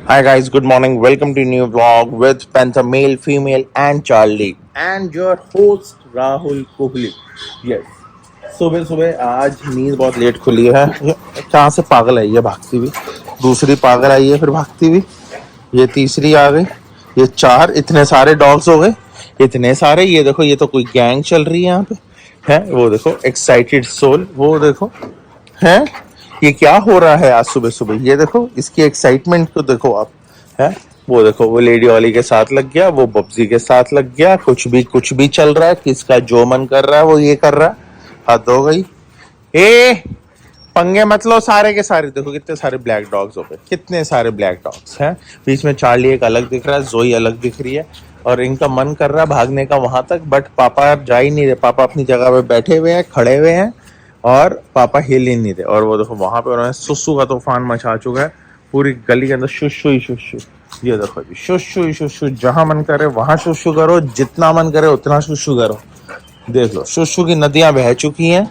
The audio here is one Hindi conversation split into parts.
Hi guys, good morning. Welcome to a new vlog with Panther male, female and Charlie and your host Rahul Kohli. Yes. सुबह सुबह आज नींद बहुत लेट खुली है। कहाँ से पागल आई है भागती हुई, दूसरी पागल आई है फिर भागती हुई, ये तीसरी आ गई, ये चार, इतने सारे डॉग्स हो गए, इतने सारे। ये देखो, ये तो कोई गैंग चल रही है यहाँ पे है। वो देखो एक्साइटेड सोल, वो देखो है। ये क्या हो रहा है आज सुबह सुबह? ये देखो इसकी एक्साइटमेंट को देखो आप, है। वो देखो, वो लेडी वाली के साथ लग गया, वो बब्जी के साथ लग गया, कुछ भी चल रहा है, किसका जो मन कर रहा है वो ये कर रहा है। हद हो गई। ए पंगे मत लो सारे के सारे। देखो कितने सारे ब्लैक डॉग्स हो गए, कितने सारे ब्लैक डॉग्स हैं। बीच में चार्ली एक अलग दिख रहा है, जोई अलग दिख रही है, और इनका मन कर रहा है भागने का वहां तक, बट पापा जा ही नहीं रहे। पापा अपनी जगह पे बैठे हुए हैं, खड़े हुए हैं, और पापा हिल ही नहीं रहे। और वो देखो वहां पे उन्होंने सुसु का तूफान मचा चुका है पूरी गली के अंदर। शुशु ही शुशु। ये देखो अभी शुशु ही शुशु, जहां मन करे वहां शुशु करो, जितना मन करे उतना शुशु करो। देख लो शुशु की नदियां बह चुकी हैं।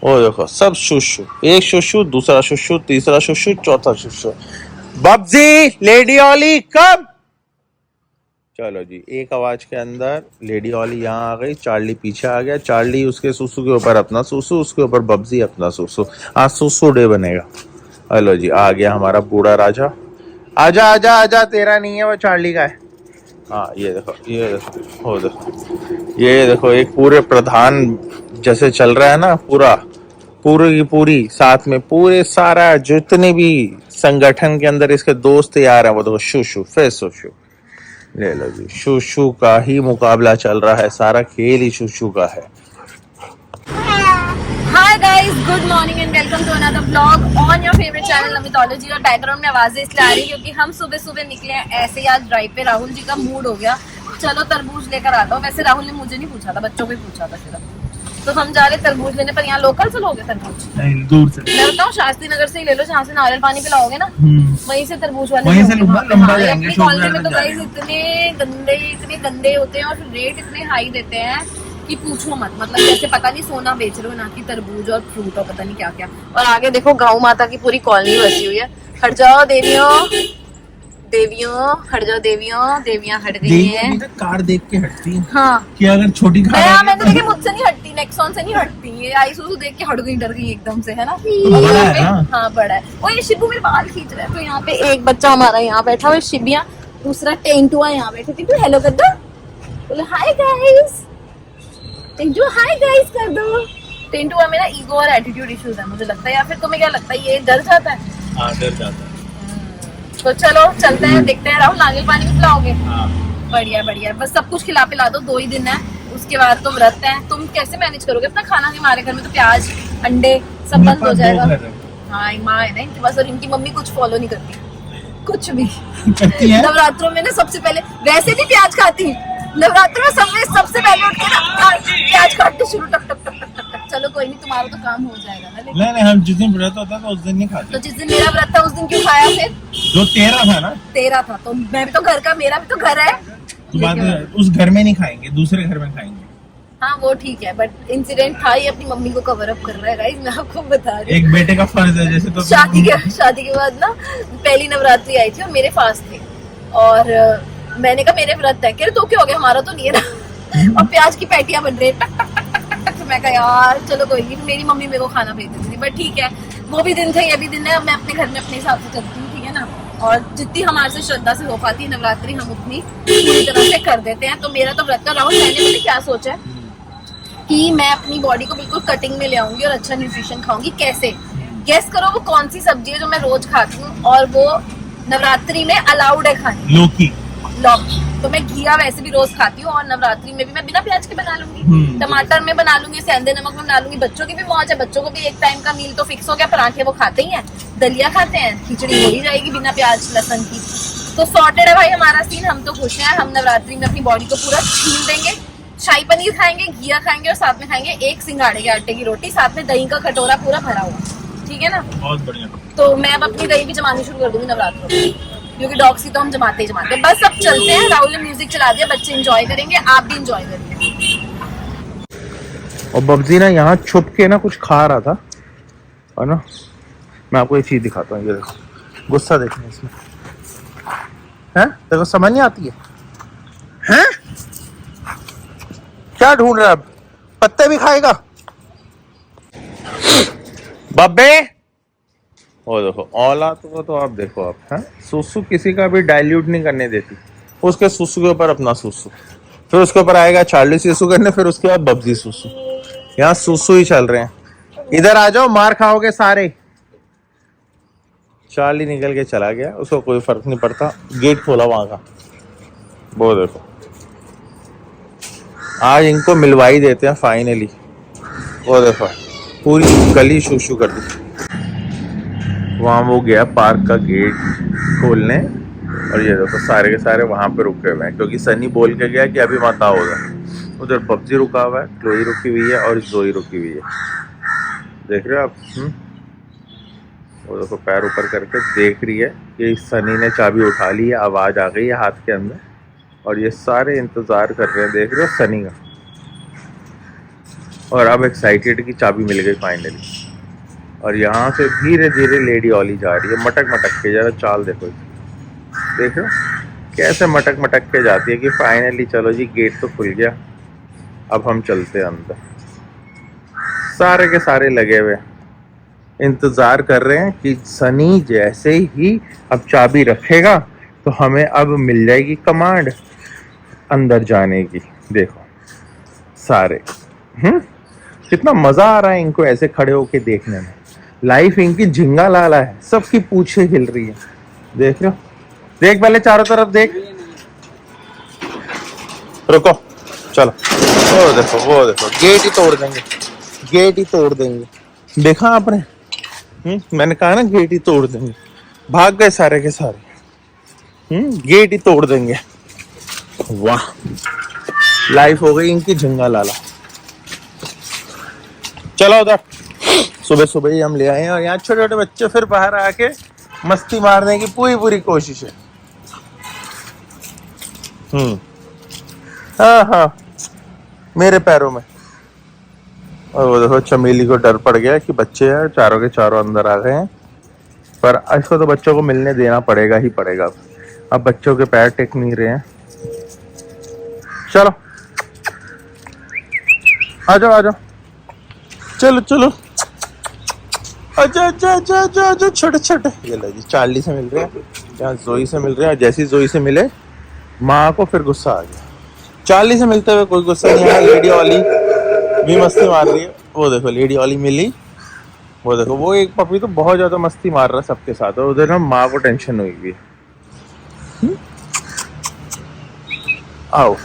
वो देखो सब शुशु, एक शुशु, दूसरा शुशु, तीसरा शुशु, चौथा शुशु। बब्जी, लेडी ओली कब? चलो जी, एक आवाज के अंदर लेडी ओली यहाँ आ गई, चार्ली पीछे आ गया। चार्ली उसके सुसु के ऊपर अपना सुसु, उसके ऊपर बब्जी अपना सुसु। आज सुसु डे बनेगा। हेलो जी, आ गया हमारा बूढ़ा राजा। आजा आजा आजा, तेरा नहीं है वो, चार्ली का है। हाँ ये देखो, ये देखो, वो देखो, ये देखो, एक पूरे प्रधान जैसे चल रहा है ना, पूरी की पूरी साथ में पूरे सारा जितने भी संगठन के अंदर इसके दोस्त यार हैं, वो देखो शुशु, फिर शुशु। ले लो जी, शुशु का ही मुकाबला चल रहा है, सारा खेल ही शुशु का है। Hi guys, good morning and welcome to another blog on your favourite channel Namitology. और बैकग्राउंड में आवाजें इसलिए आ रही है क्योंकि हम सुबह सुबह निकले हैं ऐसे ही आज ड्राइव पे। राहुल जी का मूड हो गया, चलो तरबूज लेकर आता हूँ। वैसे राहुल ने मुझे नहीं पूछा था, बच्चों को ही पूछा था सिर्फ। तो हम जा रहे तरबूज लेने, पर यहाँ लोकल से लोगे तरबूज? नहीं, दूर से। मैं बताऊँ, शास्त्री नगर से ही ले लो, जहाँ से नारियल पानी पिलाओगे ना, वहीं से तरबूज वाले वहीं से लंबा अपनी कॉलोनी में। तो गाइस इतने गंदे होते हैं और रेट इतने हाई देते हैं कि पूछो मत। मतलब जैसे पता नहीं सोना बेच रहे हो ना, कि तरबूज और फ्रूट और पता नहीं क्या क्या। और आगे देखो गौ माता की पूरी कॉलोनी बसी हुई है। हट जाओ देवियों, देवियों हट जाओ, देवियां हट गई हैं। कार देख के हटती है। हाँ, कि अगर छोटी कार मैंने देखी, मुझसे नहीं हटती, नेक्सॉन से नहीं हटती, ये आईसुजू देख के हट गई, डर गई एकदम से, है ना। बड़ा है ना? हाँ बड़ा है। और ये शिबू मेरे बाल खींच रहा है। तो यहाँ पे एक बच्चा हमारा यहाँ बैठा हुआ, शिबिया, दूसरा टेंटुआ यहाँ बैठे। टेंटू हेलो कर दो, बोलो हाय गाइस। टेंटू हाय गाइस कर दो। टेंटुआ मेरा ईगो और एटीट्यूड इश्यूज है मुझे लगता है, या फिर तुम्हें क्या लगता है ये डर जाता है? हाँ, डर जाता है। तो चलो चलते हैं, देखते हैं। राहुल नारियल पानी भी पिलाओगे? हाँ। बढ़िया बढ़िया, बस सब कुछ खिला पिला दो। 2 ही दिन है, उसके बाद तो व्रत है। तुम कैसे मैनेज करोगे अपना खाना? हमारे घर में तो प्याज अंडे सब बंद हो जाएगा। हाँ, एक माँ है ना इनके पास, और इनकी मम्मी कुछ फॉलो नहीं करती, कुछ भी करती है। नवरात्रों में ना सबसे पहले वैसे भी प्याज खाती, नवरात्रों में सबसे पहले उठ के ना प्याज काटते शुरू, टक टक टक टक टक। चलो कोई नहीं, तुम्हारा तो काम हो जाएगा ना। नहीं, हम जिस दिन व्रत होता था उस दिन नहीं खाते। तो जिस दिन मेरा व्रत था उस दिन क्यों खाया फिर? जो 13 था ना, 13 था तो मैं भी तो घर का, मेरा भी तो घर है। तो बाद में उस घर में नहीं खाएंगे, दूसरे घर में खाएंगे। हाँ वो ठीक है, बट इंसिडेंट था, ये अपनी मम्मी को कवर अप कर रहा है गाइस, मैं आपको बता रही हूँ। एक बेटे का फर्ज है जैसे। तो शादी के बाद ना पहली नवरात्रि आई थी और मेरे पास थे, और मैंने कहा मेरे व्रत है। कह रहे तो क्या हो गया, हमारा तो नहीं है ना। और प्याज की पैटियां बन रही, टक टक टक टक टक। तो मैं कहा यार चलो कोई नहीं, मेरी मम्मी मेरे को खाना भेज देती थी, बट ठीक है, वो भी दिन थे ये भी दिन है। मैं अपने घर में अपने हिसाब से चलती हूँ, ठीक है ना। और जितनी हमारे से श्रद्धा से हो पाती है नवरात्रि, हम उतनी पूरी तरह से कर देते हैं। तो मेरा तो व्रत कर रहा हूँ। मैंने पता क्या सोचा है कि मैं अपनी बॉडी को बिल्कुल कटिंग में ले आऊंगी और अच्छा न्यूट्रिशन खाऊंगी। कैसे? गेस करो वो कौन सी सब्जी है जो मैं रोज खाती हूँ और वो नवरात्रि में अलाउड है खानी? लौकी। तो मैं घिया वैसे भी रोज खाती हूँ, और नवरात्रि में भी मैं बिना प्याज के बना लूंगी, टमाटर में बना लूंगी, सेंधे नमक में बना लूंगी। बच्चों की भी मौज है, बच्चों को भी एक टाइम का मील तो फिक्स हो गया। पराठे वो खाते ही हैं, दलिया खाते हैं, खिचड़ी हो ही जाएगी बिना प्याज लहसुन की। तो सॉर्टेड है भाई हमारा सीन, हम तो खुश हैं। हम नवरात्रि में अपनी बॉडी को पूरा छीन देंगे, शाही पनीर खाएंगे, घिया खाएंगे, और साथ में खाएंगे एक सिंघाड़े के आटे की रोटी, साथ में दही का कटोरा पूरा भरा हुआ, ठीक है ना। बहुत बढ़िया। तो मैं अब अपनी दही भी जमानी शुरू कर दूंगी नवरात्रों में, क्योंकि डॉग्स ही तो हम जमाते ही जमाते हैं। बस अब चलते हैं, राहुल ने म्यूजिक चला दिया, बच्चे एंजॉय करेंगे, आप भी एंजॉय करेंगे। और बब्जी ना यहाँ छुप के ना कुछ खा रहा था, और ना मैं आपको एक चीज दिखाता हूँ। ये देखो, गुस्सा देखना इसमें। हैं? तेरे को समझ नहीं आती है हैं? क्या ढूंढ रहा है अब? पत्ते भी खाएगा बब्बे। वो देखो औलाद को तो आप देखो आप हैं, सुसु किसी का भी डाइल्यूट नहीं करने देती। उसके सुसु के ऊपर अपना सुसु, फिर उसके ऊपर आएगा चार्ली सुसु करने, फिर उसके बाद बब्जी सुसु। यहाँ सुसु ही चल रहे हैं। इधर आ जाओ, मार खाओगे सारे। चार्ली निकल के चला गया, उसको कोई फर्क नहीं पड़ता। गेट खोला वहां का, वो देखो। आज इनको मिलवाई देते हैं फाइनली। वो देखो पूरी गली शू कर दी। वहां वो गया पार्क का गेट खोलने, और ये देखो सारे के सारे वहां पे रुके हुए हैं, क्योंकि सनी बोल के गया कि अभी मत आओ उधर। उधर पबजी रुका हुआ है, क्लोई रुकी हुई है और जोई रुकी हुई है। देख रहे हो आप? वो देखो पैर ऊपर करके देख रही है कि सनी ने चाबी उठा ली है, आवाज आ गई है हाथ के अंदर, और ये सारे इंतजार कर रहे हैं। देख रहे हो सनी का? और अब एक्साइटेड की चाबी मिल गई फाइनली। और यहाँ से धीरे धीरे लेडी ऑली जा रही है, मटक मटक के। जरा चाल देखो, देख रहे हो कैसे मटक मटक के जाती है कि फाइनली चलो जी गेट तो खुल गया, अब हम चलते हैं अंदर। सारे के सारे लगे हुए इंतजार कर रहे हैं कि सनी जैसे ही अब चाबी रखेगा तो हमें अब मिल जाएगी कमांड अंदर जाने की। देखो सारे कितना मजा आ रहा है इनको ऐसे खड़े होके देखने में। लाइफ इनकी झिंगा लाला है, सबकी पूछे हिल रही है। देख रहे हो? देख पहले चारों तरफ देख। रुको चलो, वो देखो गेट ही तोड़ देंगे, गेट ही तोड़ देंगे। देखा आपने? मैंने कहा ना गेट ही तोड़ देंगे। भाग गए सारे के सारे। गेट ही तोड़ देंगे। वाह, लाइफ हो गई इनकी झिंगा लाला। चलो उधर, सुबह सुबह ही हम ले आए हैं, और यहाँ छोटे छोटे बच्चे फिर बाहर आके मस्ती मारने की पूरी कोशिश है। हाँ मेरे पैरों में। और वो देखो चमेली को डर पड़ गया कि बच्चे हैं, चारों के चारों अंदर आ गए हैं। पर इसको तो बच्चों को मिलने देना पड़ेगा ही पड़ेगा। अब बच्चों के पैर टेक नहीं रहे हैं। चलो आ जाओ, चलो अच्छा छोटे। ये लो जी, चार्ली से मिल रहे हैं, यहाँ जोई से मिल रहे हैं। जैसी जोई से मिले माँ को फिर गुस्सा आ गया। चार्ली से मिलते हुए कोई गुस्सा नहीं आया। लेडी ऑली भी मस्ती मार रही है। वो देखो लेडी ऑली मिली, वो देखो वो एक पपी तो बहुत ज्यादा मस्ती मार रहा है सबके साथ, और उधर ना माँ को टेंशन हुई हुई है। आओ।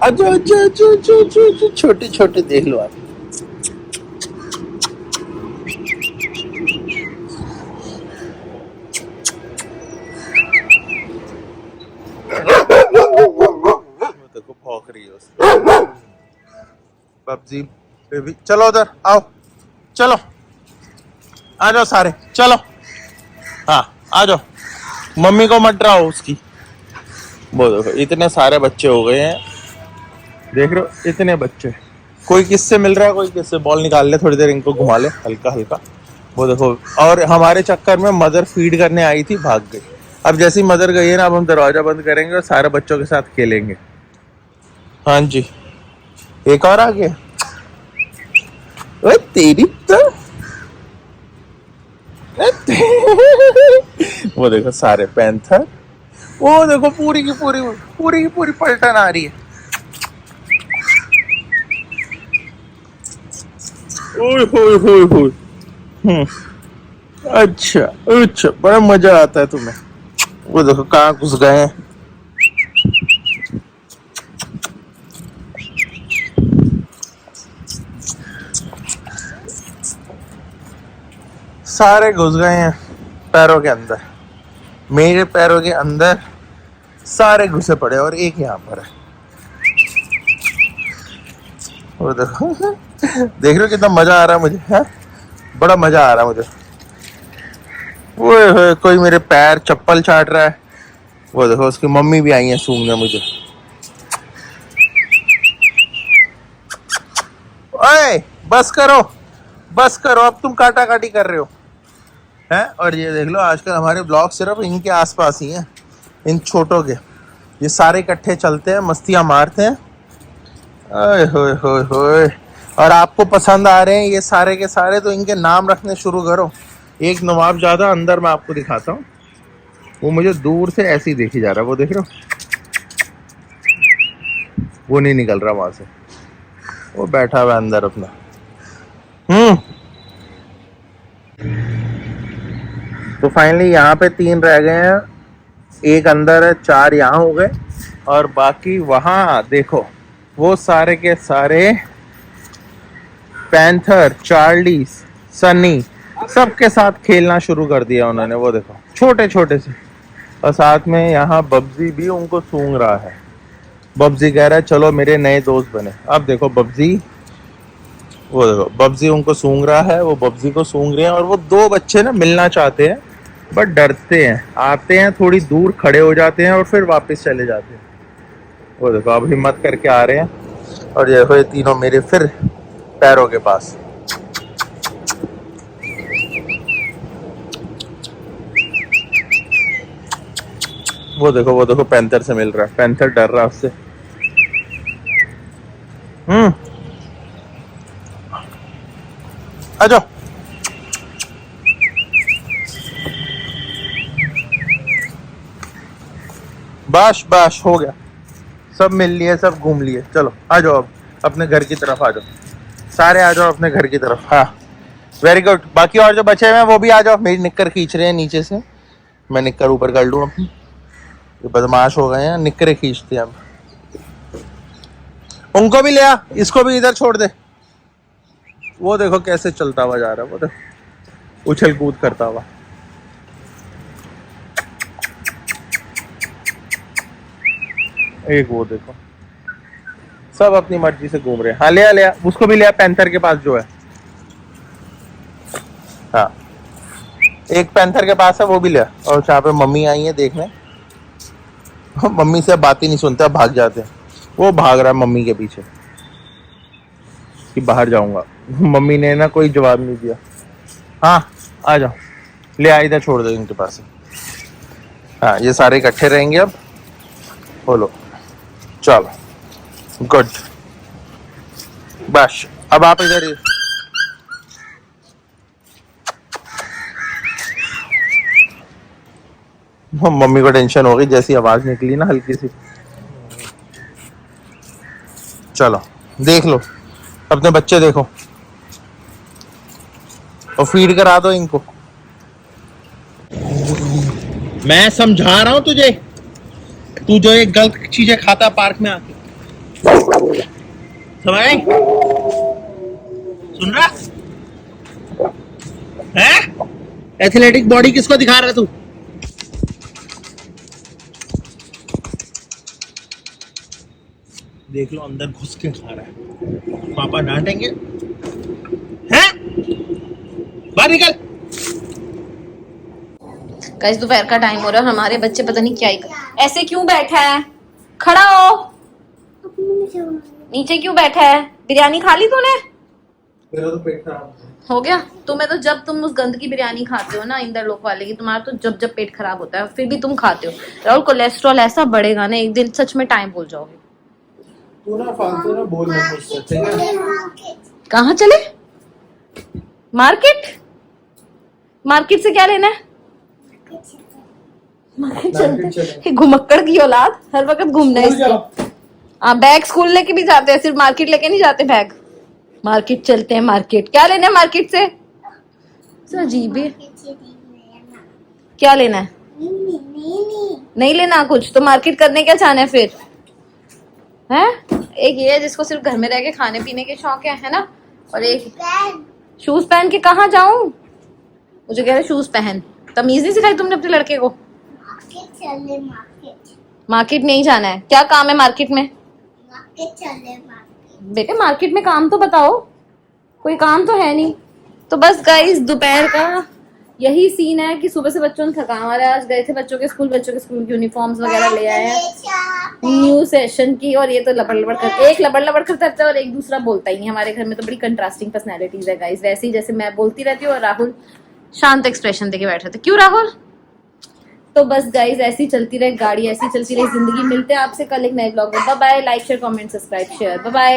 अच्छा छोटे छोटे देख लो आप। देखो भौंक रही है उसकी पबजी बेबी। चलो उधर आओ, चलो आ जाओ सारे, चलो हाँ आ जाओ। मम्मी को मत डराओ उसकी। वो देखो इतने सारे बच्चे हो गए हैं, देख रहे हो इतने बच्चे। कोई किससे मिल रहा है, कोई किससे। बॉल निकाल ले, थोड़ी देर इनको घुमा ले हल्का हल्का। वो देखो, और हमारे चक्कर में मदर फीड करने आई थी, भाग गई। अब जैसी मदर गई है ना, अब हम दरवाजा बंद करेंगे और सारे बच्चों के साथ खेलेंगे। हाँ जी, एक और आ गया। ओए तेरी तो वो देखो सारे पैंथर। वो देखो पूरी की पूरी पलटन आ रही है। ओए अच्छा बड़ा मजा आता है तुम्हें। वो देखो कहाँ घुस गए हैं। सारे घुस गए हैं पैरों के अंदर, मेरे पैरों के अंदर सारे घुसे पड़े, और एक यहाँ पर है। वो देखो देख रहे हो कितना मजा आ रहा है मुझे, है बड़ा मजा आ रहा है मुझे। वो कोई मेरे पैर चप्पल चाट रहा है, वो देखो उसकी मम्मी भी आई है सूंघने मुझे। ओए बस करो अब तुम काटा काटी कर रहे हो हैं। और ये देख लो आजकल हमारे ब्लॉग सिर्फ इनके आसपास ही हैं, इन छोटों के। ये सारे इकट्ठे चलते हैं, मस्तियां मारते हैं। ओए होए होए होए। और आपको पसंद आ रहे हैं ये सारे के सारे, तो इनके नाम रखने शुरू करो। एक नवाब ज्यादा अंदर मैं आपको दिखाता हूँ, वो मुझे दूर से ऐसे ही देखी जा रहा है, वो देख रहे हो, वो नहीं निकल रहा वहां से, वो बैठा हुआ अंदर अपना। तो फाइनली यहाँ पे 3 रह गए हैं, एक अंदर है, 4 यहाँ हो गए, और बाकी वहाँ देखो वो सारे के सारे पैंथर, चार्ली, सनी सबके साथ खेलना शुरू कर दिया उन्होंने। वो देखो छोटे छोटे से, और साथ में यहाँ बब्जी भी उनको सूंघ रहा है। बब्जी कह रहा है चलो मेरे नए दोस्त बने। अब देखो बब्जी, वो देखो बब्जी उनको सूंघ रहा है, वो बब्जी को सूंघ रहे हैं। और वो 2 बच्चे ना मिलना चाहते हैं बट डरते हैं, आते हैं थोड़ी दूर खड़े हो जाते हैं और फिर वापस चले जाते हैं। वो देखो अब हिम्मत करके आ रहे हैं, और ये देखो ये तीनों मेरे फिर पैरों के पास। वो देखो पैंथर से मिल रहा है, पैंथर डर रहा है उससे। आ जाओ। बस हो गया, सब मिल लिए, सब घूम लिए। चलो आ जाओ अब अपने घर की तरफ आ जाओ, सारे आ जाओ अपने घर की तरफ। हाँ वेरी गुड। बाकी और जो बचे हुए हैं वो भी आ जाओ। मेरी निक्कर खींच रहे हैं नीचे से, मैं निक्कर ऊपर कर लूँ अपनी। ये बदमाश हो गए हैं, निक्करें खींचते हैं अब। उनको भी ले आ, इसको भी इधर छोड़ दे। वो देखो कैसे चलता हुआ जा रहा है, वो देखो उछल कूद करता हुआ। एक वो देखो सब अपनी मर्जी से घूम रहे हैं। हाँ ले आ, उसको भी ले आ, पैंथर के पास जो है। हाँ एक पैंथर के पास है, वो भी ले आ। और जहाँ पे मम्मी आई है देखने, मम्मी से बात ही नहीं सुनते, भाग जाते हैं। वो भाग रहा है मम्मी के पीछे कि बाहर जाऊंगा। मम्मी ने ना कोई जवाब नहीं दिया। हाँ आ जाओ, ले आ, इधर छोड़ दो इनके पास। हाँ ये सारे इकट्ठे रहेंगे अब। बोलो चलो गुड। बस अब आप इधर ही। मम्मी को टेंशन हो गई जैसी आवाज निकली ना हल्की सी। चलो देख लो अपने बच्चे, देखो और फीड करा दो इनको। मैं समझा रहा हूं तुझे, तू जो ये गलत चीजें खाता पार्क में आके, समझ आई? सुन रहा है? एथलेटिक बॉडी किसको दिखा रहा है तू? देख लो अंदर घुस के खा रहा है, पापा डांटेंगे हैं? बाहर निकल। गाइस दोपहर का टाइम हो रहा है, हमारे बच्चे पता नहीं क्या ही ऐसे क्यों बैठा है। खड़ा हो, नीचे क्यों बैठा है? बिरयानी खा ली तूने? मेरा तो पेट खराब हो गया तुम्हें तो, जब तुम उस गंद की बिरयानी खाते हो ना इंद्रलोक वाले की, तुम्हारा तो जब जब पेट खराब होता है फिर भी तुम खाते हो। राहुल कोलेस्ट्रॉल ऐसा बढ़ेगा ना एक दिन, सच में टाइम भूल जाओगे। तू ना फालतू ना बोल मत मुझसे, ठीक है? कहाँ चले? मार्केट? मार्केट से क्या लेना है? मार्केट चलते। घुमक्कड़ की औलाद, हर वक्त घूमना है इसको। बैग स्कूल लेके भी जाते हैं, सिर्फ मार्केट लेके नहीं जाते बैग। मार्केट चलते हैं, मार्केट क्या लेना है? मार्केट से तो अजीब है। क्या लेना है? नहीं लेना कुछ तो मार्केट करने क्या जाना है फिर? हैं? एक ये है जिसको सिर्फ घर में रह के खाने पीने के शौक है ना, और एक शूज पहन के कहाँ जाऊं? मुझे कह रहे शूज पहन। तमीज नहीं सिखाई तुमने अपने लड़के को? मार्केट नहीं जाना है? क्या काम है मार्केट में? बेटे मार्केट में काम तो बताओ, कोई काम तो है नहीं। तो बस गाइस दोपहर का यही सीन है कि सुबह से बच्चों ने थका हमारे, आज गए थे बच्चों के स्कूल की यूनिफॉर्म्स वगैरह ले आए हैं न्यू सेशन की, और ये तो लबड़ लबड़ कर, एक लबड़ लबड़ करता है और एक दूसरा बोलता ही नहीं। हमारे घर में तो बड़ी कंट्रास्टिंग पर्सनैलिटीज है गाइस, वैसे ही जैसे मैं बोलती रहती हूँ और राहुल शांत एक्सप्रेशन देके बैठ रहते। क्यों राहुल? तो बस गाइस ऐसी चलती रहे गाड़ी, ऐसी चलती रहे जिंदगी। मिलते हैं आपसे कल एक नए ब्लॉग में। Bye bye. Like share comment subscribe share. Bye bye.